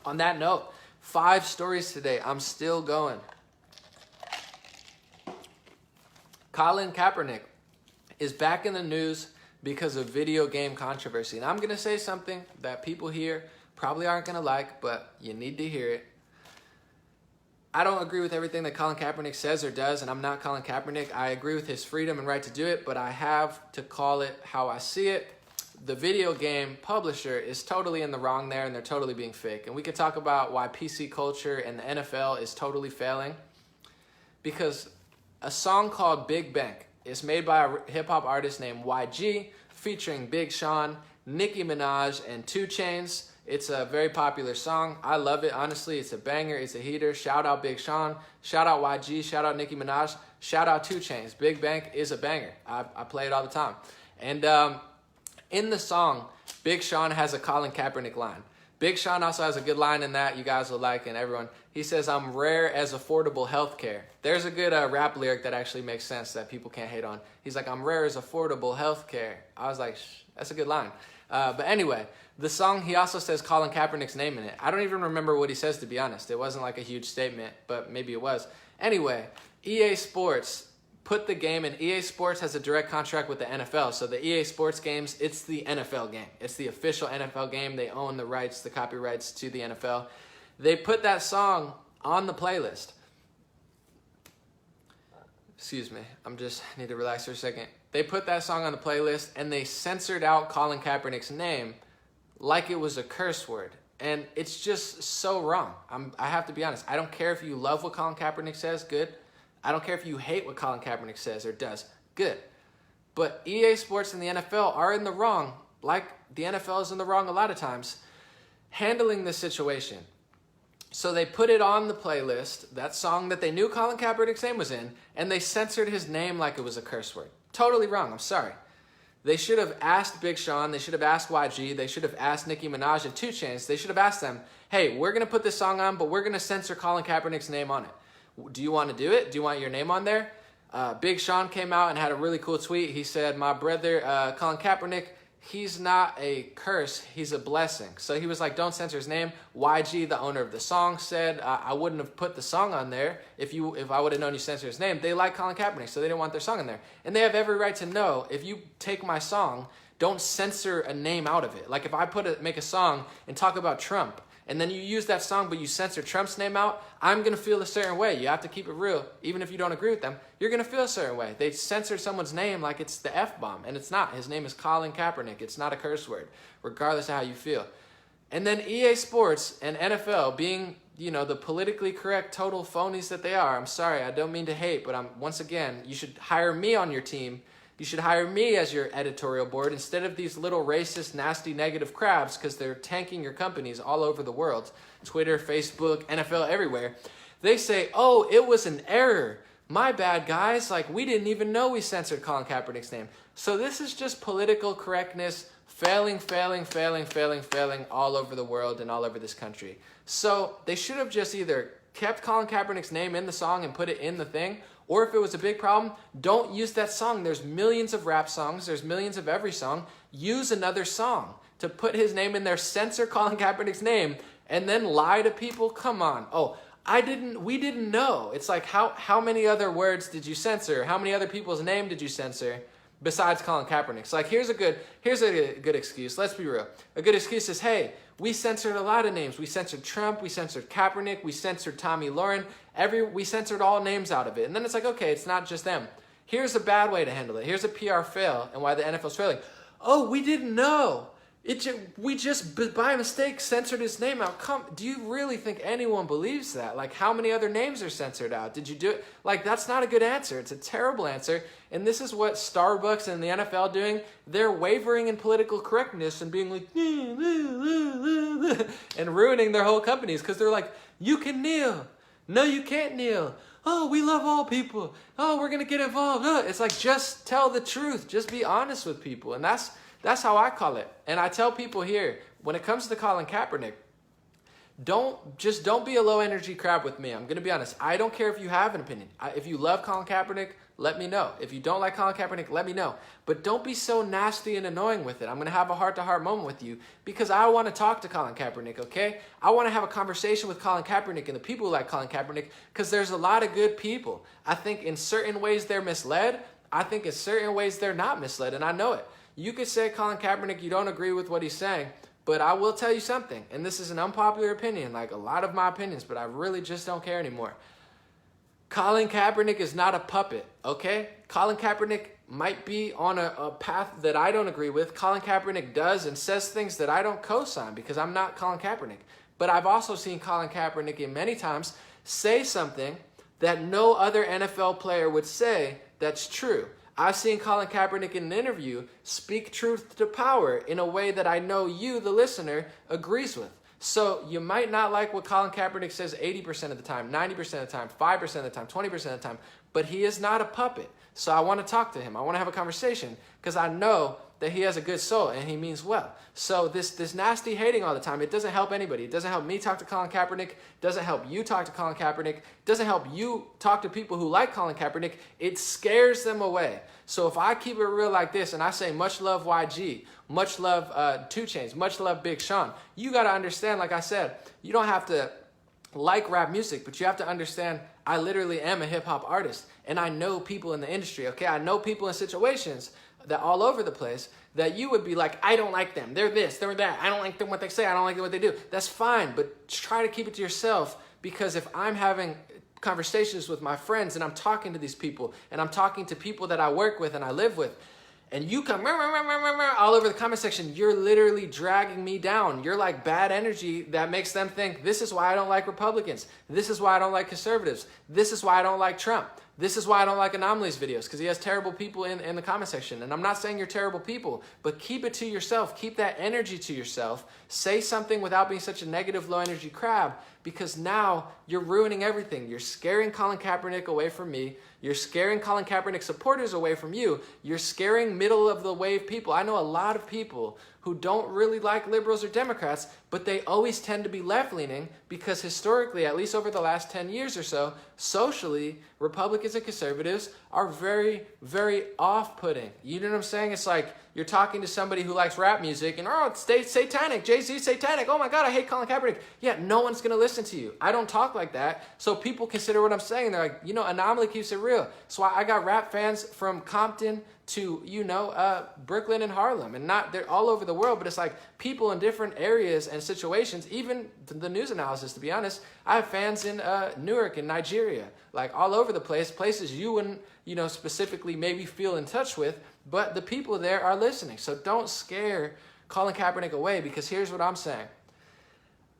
On that note, 5 stories today. I'm still going. Colin Kaepernick is back in the news because of video game controversy. And I'm going to say something that people here probably aren't going to like, but you need to hear it. I don't agree with everything that Colin Kaepernick says or does, and I'm not Colin Kaepernick. I agree with his freedom and right to do it, but I have to call it how I see it. The video game publisher is totally in the wrong there, and they're totally being fake. And we could talk about why PC culture and the NFL is totally failing. Because a song called Big Bank is made by a hip-hop artist named YG, featuring Big Sean, Nicki Minaj, and 2 Chainz. It's a very popular song. I love it. Honestly, it's a banger. It's a heater. Shout out Big Sean. Shout out YG. Shout out Nicki Minaj. Shout out 2 Chainz. Big Bank is a banger. I play it all the time. And in the song, Big Sean has a Colin Kaepernick line. Big Sean also has a good line in that you guys will like, and everyone. He says, "I'm rare as affordable healthcare." There's a good rap lyric that actually makes sense that people can't hate on. He's like, "I'm rare as affordable healthcare." I was like, that's a good line. But anyway, the song, he also says Colin Kaepernick's name in it. I don't even remember what he says, to be honest. It wasn't like a huge statement, but maybe it was. Anyway, EA Sports put the game in. EA Sports has a direct contract with the NFL. So the EA Sports games, it's the NFL game. It's the official NFL game. They own the rights, the copyrights to the NFL. They put that song on the playlist. Excuse me, need to relax for a second. They put that song on the playlist and they censored out Colin Kaepernick's name like it was a curse word. And it's just so wrong. I have to be honest. I don't care if you love what Colin Kaepernick says, good. I don't care if you hate what Colin Kaepernick says or does, good. But EA Sports and the NFL are in the wrong, like the NFL is in the wrong a lot of times, handling this situation. So they put it on the playlist, that song that they knew Colin Kaepernick's name was in, and they censored his name like it was a curse word. Totally wrong, I'm sorry. They should have asked Big Sean, they should have asked YG, they should have asked Nicki Minaj and 2 Chainz, they should have asked them, hey, we're going to put this song on, but we're going to censor Colin Kaepernick's name on it. Do you want to do it? Do you want your name on there? Big Sean came out and had a really cool tweet. He said, my brother, Colin Kaepernick, he's not a curse, he's a blessing. So he was like, don't censor his name. YG, the owner of the song, said, I wouldn't have put the song on there if I would have known you censored his name. They like Colin Kaepernick, so they didn't want their song in there. And they have every right to know, if you take my song, don't censor a name out of it. Like if I make a song and talk about Trump, and then you use that song, but you censor Trump's name out, I'm going to feel a certain way. You have to keep it real. Even if you don't agree with them, you're going to feel a certain way. They censored someone's name like it's the F-bomb, and it's not. His name is Colin Kaepernick. It's not a curse word, regardless of how you feel. And then EA Sports and NFL being, the politically correct total phonies that they are. I'm sorry, I don't mean to hate, but once again, you should hire me on your team. You should hire me as your editorial board instead of these little racist, nasty, negative crabs, because they're tanking your companies all over the world. Twitter, Facebook, NFL, everywhere. They say, oh, it was an error. My bad, guys. Like, we didn't even know we censored Colin Kaepernick's name. So this is just political correctness failing all over the world and all over this country. So they should have just either kept Colin Kaepernick's name in the song and put it in the thing, or if it was a big problem, don't use that song. There's millions of rap songs. There's millions of every song. Use another song to put his name in there, censor Colin Kaepernick's name, and then lie to people. Come on. Oh, we didn't know. It's like, how many other words did you censor? How many other people's name did you censor besides Colin Kaepernick? So like, here's a good excuse. Let's be real. A good excuse is, hey, we censored a lot of names. We censored Trump. We censored Kaepernick. We censored Tommy Lauren. We censored all names out of it. And then it's like, okay, it's not just them. Here's a bad way to handle it. Here's a PR fail and why the NFL's failing. Oh, we didn't know. We just by mistake censored his name out. Do you really think anyone believes that? Like, how many other names are censored out? Did you do it? Like, that's not a good answer. It's a terrible answer. And this is what Starbucks and the NFL doing. They're wavering in political correctness and being like, and ruining their whole companies because they're like, you can kneel. No, you can't kneel. Oh, we love all people. Oh, we're going to get involved. It's like, just tell the truth. Just be honest with people. And that's how I call it. And I tell people here, when it comes to Colin Kaepernick, don't be a low energy crab with me. I'm going to be honest. I don't care if you have an opinion. If you love Colin Kaepernick, let me know. If you don't like Colin Kaepernick, let me know. But don't be so nasty and annoying with it. I'm going to have a heart-to-heart moment with you because I want to talk to Colin Kaepernick, okay? I want to have a conversation with Colin Kaepernick and the people who like Colin Kaepernick because there's a lot of good people. I think in certain ways they're misled. I think in certain ways they're not misled, and I know it. You could say Colin Kaepernick, you don't agree with what he's saying, but I will tell you something, and this is an unpopular opinion, like a lot of my opinions, but I really just don't care anymore. Colin Kaepernick is not a puppet, okay? Colin Kaepernick might be on a path that I don't agree with. Colin Kaepernick does and says things that I don't co-sign because I'm not Colin Kaepernick. But I've also seen Colin Kaepernick in many times say something that no other NFL player would say that's true. I've seen Colin Kaepernick in an interview speak truth to power in a way that I know you, the listener, agrees with. So you might not like what Colin Kaepernick says 80% of the time, 90% of the time, 5% of the time, 20% of the time, but he is not a puppet. So I want to talk to him. I want to have a conversation because I know that he has a good soul and he means well. So this nasty hating all the time, it doesn't help anybody. It doesn't help me talk to Colin Kaepernick. It doesn't help you talk to Colin Kaepernick. It doesn't help you talk to people who like Colin Kaepernick. It scares them away. So if I keep it real like this and I say much love YG, much love 2 Chainz, much love Big Sean, you got to understand, like I said, you don't have to like rap music, but you have to understand I literally am a hip hop artist and I know people in the industry, okay? I know people in situations that all over the place that you would be like, I don't like them. They're this, they're that. I don't like them what they say. I don't like what they do. That's fine, but try to keep it to yourself because if I'm having conversations with my friends and I'm talking to these people and I'm talking to people that I work with and I live with, and you come all over the comment section, you're literally dragging me down. You're like bad energy that makes them think, this is why I don't like Republicans. This is why I don't like conservatives. This is why I don't like Trump. This is why I don't like Anomalies videos, because he has terrible people in the comment section. And I'm not saying you're terrible people, but keep it to yourself. Keep that energy to yourself. Say something without being such a negative, low energy crab, because now you're ruining everything. You're scaring Colin Kaepernick away from me. You're scaring Colin Kaepernick supporters away from you. You're scaring middle of the wave people. I know a lot of people who don't really like liberals or Democrats, but they always tend to be left-leaning because historically, at least over the last 10 years or so, socially, Republicans and conservatives are very, very off-putting. You know what I'm saying? It's like you're talking to somebody who likes rap music and, oh, it's satanic, Jay-Z satanic, oh my God, I hate Colin Kaepernick. Yeah, no one's going to listen to you. I don't talk like that, so people consider what I'm saying. They're like, Anomaly keeps it real. So I got rap fans from Compton to, Brooklyn and Harlem, and they're all over the world, but it's like people in different areas and situations, even the news analysis, to be honest. I have fans in Newark and Nigeria, like all over the place, places you wouldn't, specifically maybe feel in touch with, but the people there are listening. So don't scare Colin Kaepernick away, because here's what I'm saying.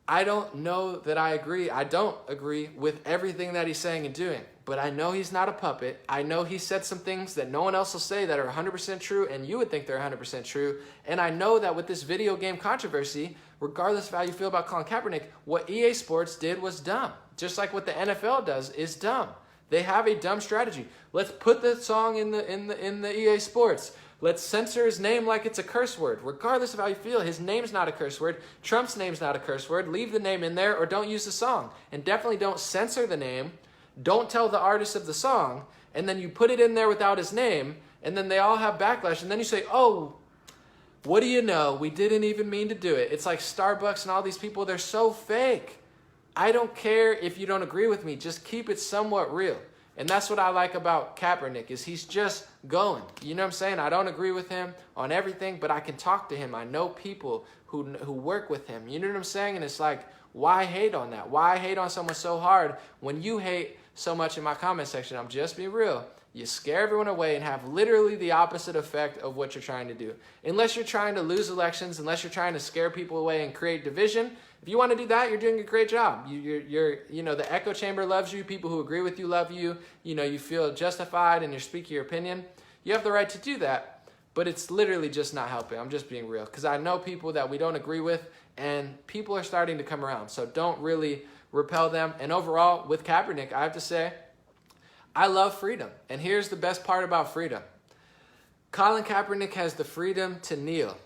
I don't know that I agree. I don't agree with everything that he's saying and doing, but I know he's not a puppet. I know he said some things that no one else will say that are 100% true, and you would think they're 100% true. And I know that with this video game controversy, regardless of how you feel about Colin Kaepernick, what EA Sports did was dumb. Just like what the NFL does is dumb. They have a dumb strategy. Let's put the song in the EA Sports. Let's censor his name like it's a curse word. Regardless of how you feel, his name's not a curse word. Trump's name's not a curse word. Leave the name in there or don't use the song. And definitely don't censor the name. Don't tell the artist of the song. And then you put it in there without his name. And then they all have backlash. And then you say, oh, what do you know? We didn't even mean to do it. It's like Starbucks and all these people. They're so fake. I don't care if you don't agree with me. Just keep it somewhat real. And that's what I like about Kaepernick, is he's just going. You know what I'm saying? I don't agree with him on everything, but I can talk to him. I know people who work with him. You know what I'm saying? And it's like, why hate on that? Why hate on someone so hard when you hate so much in my comment section? I'm just being real. You scare everyone away and have literally the opposite effect of what you're trying to do. Unless you're trying to lose elections, unless you're trying to scare people away and create division, if you want to do that, you're doing a great job. You're the echo chamber loves you. People who agree with you love you. You feel justified and you're speaking your opinion. You have the right to do that, but it's literally just not helping. I'm just being real, because I know people that we don't agree with, and people are starting to come around. So don't really repel them. And overall, with Kaepernick, I have to say, I love freedom. And here's the best part about freedom. Colin Kaepernick has the freedom to kneel.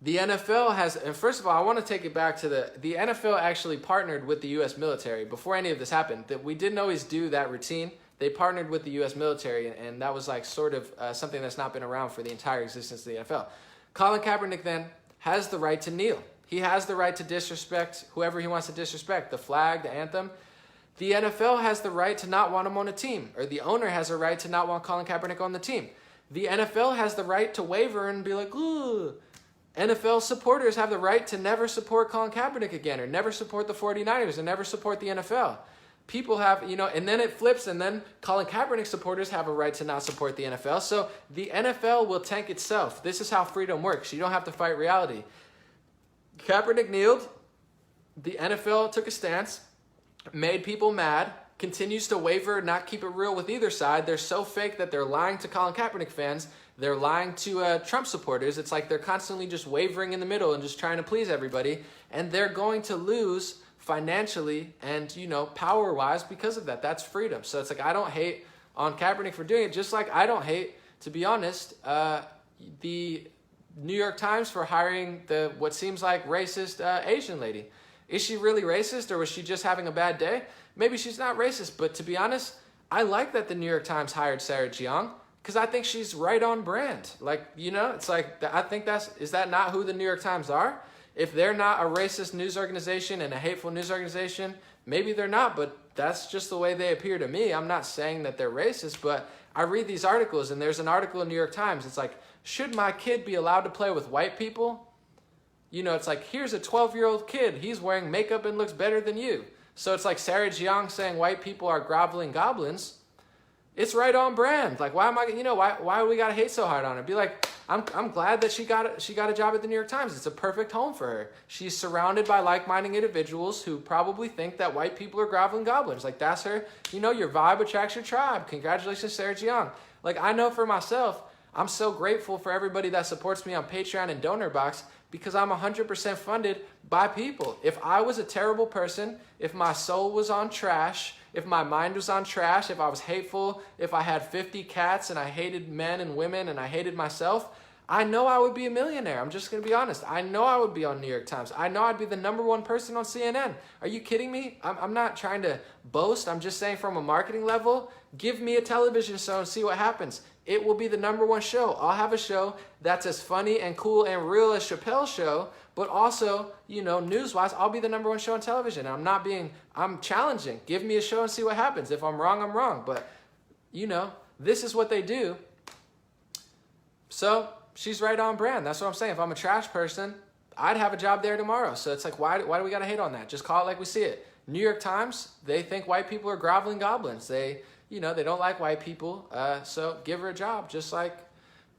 The NFL has, and first of all, I want to take it back to the NFL actually partnered with the U.S. military before any of this happened. That we didn't always do that routine. they partnered with the U.S. military, and that was like sort of something that's not been around for the entire existence of the NFL. Colin Kaepernick then has the right to kneel. He has the right to disrespect whoever he wants to disrespect, the flag, the anthem. The NFL has the right to not want him on a team, or the owner has a right to not want Colin Kaepernick on the team. The NFL has the right to waver and be like, ooh. NFL supporters have the right to never support Colin Kaepernick again, or never support the 49ers, or never support the NFL. People have, and then it flips, and then Colin Kaepernick supporters have a right to not support the NFL. So the NFL will tank itself. This is how freedom works. You don't have to fight reality. Kaepernick kneeled. The NFL took a stance, made people mad, continues to waver, not keep it real with either side. They're so fake that they're lying to Colin Kaepernick fans. They're lying to Trump supporters. It's like they're constantly just wavering in the middle and just trying to please everybody. And they're going to lose financially and, power-wise because of that. That's freedom. So it's like, I don't hate on Kaepernick for doing it, just like I don't hate, to be honest, the New York Times for hiring the what seems like racist Asian lady. Is she really racist, or was she just having a bad day? Maybe she's not racist, but to be honest, I like that the New York Times hired Sarah Jiang, because I think she's right on brand. Like, it's like, I think is that not who the New York Times are? If they're not a racist news organization and a hateful news organization, maybe they're not, but that's just the way they appear to me. I'm not saying that they're racist, but I read these articles, and there's an article in New York Times. It's like, should my kid be allowed to play with white people? It's like, here's a 12-year-old kid. He's wearing makeup and looks better than you. So it's like Sarah Jiang saying white people are groveling goblins. It's right on brand. Like, why am I, why we got to hate so hard on her? Be like, I'm glad that she got a job at the New York Times. It's a perfect home for her. She's surrounded by like-minded individuals who probably think that white people are groveling goblins. Like, that's her, your vibe attracts your tribe. Congratulations, Sarah Jiang. Like, I know for myself, I'm so grateful for everybody that supports me on Patreon and DonorBox, because I'm 100% funded by people. If I was a terrible person, if my soul was on trash, if my mind was on trash, if I was hateful, if I had 50 cats and I hated men and women and I hated myself, I know I would be a millionaire. I'm just going to be honest. I know I would be on New York Times. I know I'd be the #1 person on CNN. Are you kidding me? I'm not trying to boast. I'm just saying, from a marketing level, give me a television show and see what happens. It will be the #1 show. I'll have a show that's as funny and cool and real as Chappelle's show, but also, news-wise, I'll be the #1 show on television. I'm challenging. Give me a show and see what happens. If I'm wrong, I'm wrong. But, this is what they do. So she's right on brand. That's what I'm saying. If I'm a trash person, I'd have a job there tomorrow. So it's like, why do we got to hate on that? Just call it like we see it. New York Times, they think white people are groveling goblins. They don't like white people, so give her a job. Just like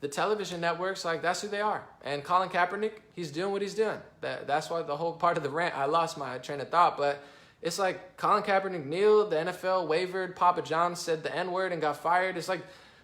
the television networks, like, that's who they are. And Colin Kaepernick, he's doing what he's doing. That's why the whole part of the rant, I lost my train of thought, but it's like Colin Kaepernick kneeled, the NFL wavered, Papa John said the N-word and got fired. It's like,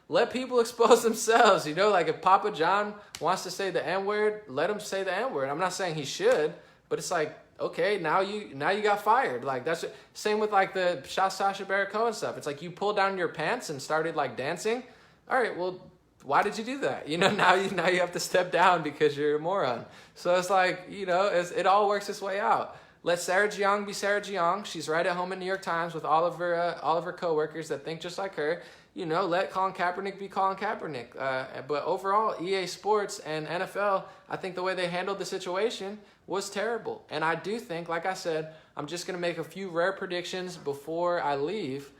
let people expose themselves, like if Papa John wants to say the N-word, let him say the N-word. I'm not saying he should, but it's like, okay, now you got fired. Like, that's same with like the Sacha Baron Cohen stuff. It's like, you pulled down your pants and started like dancing. All right, well, why did you do that? Now you have to step down because you're a moron. So it's like, it all works its way out. Let Sarah Jiang be Sarah Jiang. She's right at home in New York Times with all of her coworkers that think just like her. Let Colin Kaepernick be Colin Kaepernick. But overall, EA Sports and NFL, I think the way they handled the situation was terrible. And I do think, like I said, I'm just going to make a few rare predictions before I leave.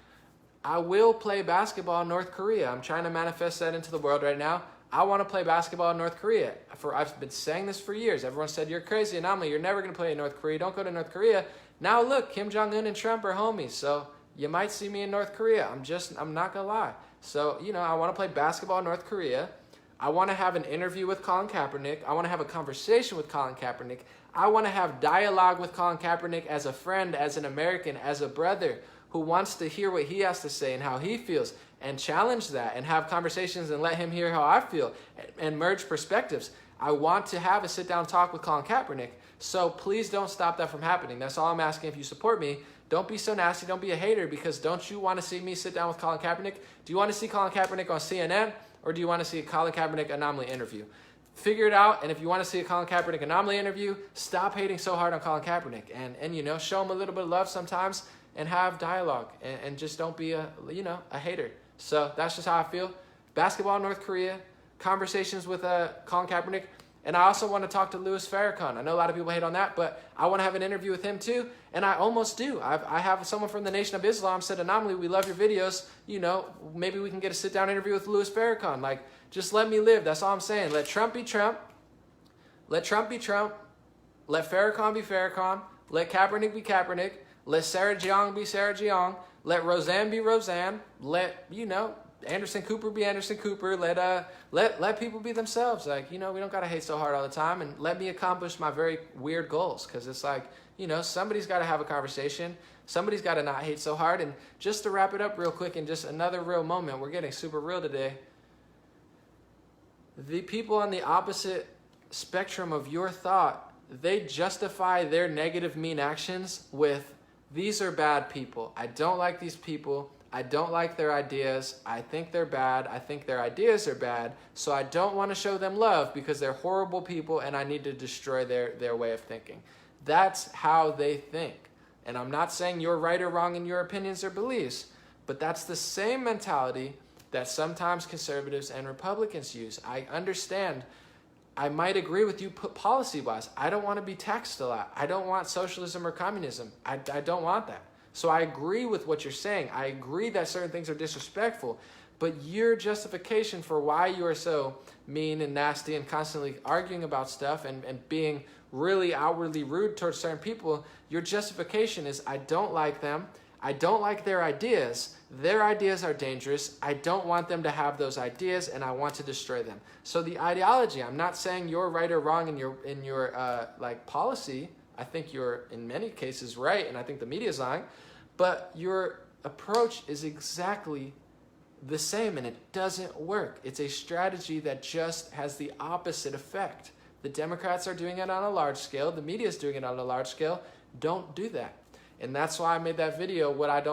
I will play basketball in North Korea. I'm trying to manifest that into the world right now. I want to play basketball in North Korea. I've been saying this for years. Everyone said, you're crazy, anomaly. You're never going to play in North Korea. Don't go to North Korea. Now look, Kim Jong-un and Trump are homies. So you might see me in North Korea. I'm not going to lie. So, I want to play basketball in North Korea. I want to have an interview with Colin Kaepernick. I want to have a conversation with Colin Kaepernick. I want to have dialogue with Colin Kaepernick as a friend, as an American, as a brother who wants to hear what he has to say and how he feels, and challenge that and have conversations and let him hear how I feel and merge perspectives. I want to have a sit-down talk with Colin Kaepernick. So please don't stop that from happening. That's all I'm asking. If you support me, don't be so nasty. Don't be a hater, because don't you want to see me sit down with Colin Kaepernick? Do you want to see Colin Kaepernick on CNN, or do you want to see a Colin Kaepernick anomaly interview? Figure it out, and if you want to see a Colin Kaepernick anomaly interview, stop hating so hard on Colin Kaepernick, and show him a little bit of love sometimes, and have dialogue and just don't be a hater. So that's just how I feel. Basketball in North Korea, conversations with Colin Kaepernick, and I also want to talk to Louis Farrakhan. I know a lot of people hate on that, but I want to have an interview with him too, and I almost do. I have someone from the Nation of Islam said, Anomaly, we love your videos. Maybe we can get a sit-down interview with Louis Farrakhan. Like, just let me live. That's all I'm saying. Let Trump be Trump. Let Trump be Trump. Let Farrakhan be Farrakhan. Let Kaepernick be Kaepernick. Let Sarah Jeong be Sarah Jeong. Let Roseanne be Roseanne. Let, Anderson Cooper be Anderson Cooper. Let people be themselves. Like, we don't gotta hate so hard all the time, and let me accomplish my very weird goals. Cause it's like, somebody's gotta have a conversation. Somebody's gotta not hate so hard. And just to wrap it up real quick, and just another real moment, we're getting super real today. The people on the opposite spectrum of your thought, they justify their negative, mean actions with, these are bad people. I don't like these people. I don't like their ideas. I think they're bad. I think their ideas are bad. So I don't want to show them love because they're horrible people and I need to destroy their way of thinking. That's how they think. And I'm not saying you're right or wrong in your opinions or beliefs, but that's the same mentality that sometimes conservatives and Republicans use. I understand. I might agree with you policy-wise. I don't want to be taxed a lot. I don't want socialism or communism. I don't want that. So I agree with what you're saying. I agree that certain things are disrespectful, but your justification for why you are so mean and nasty and constantly arguing about stuff and being really outwardly rude towards certain people, your justification is, I don't like them. I don't like their ideas. Their ideas are dangerous. I don't want them to have those ideas, and I want to destroy them. So the ideology, I'm not saying you're right or wrong in your policy. I think you're in many cases right, and I think the media is lying. But your approach is exactly the same, and it doesn't work. It's a strategy that just has the opposite effect. The Democrats are doing it on a large scale. The media is doing it on a large scale. Don't do that. And that's why I made that video, what I don't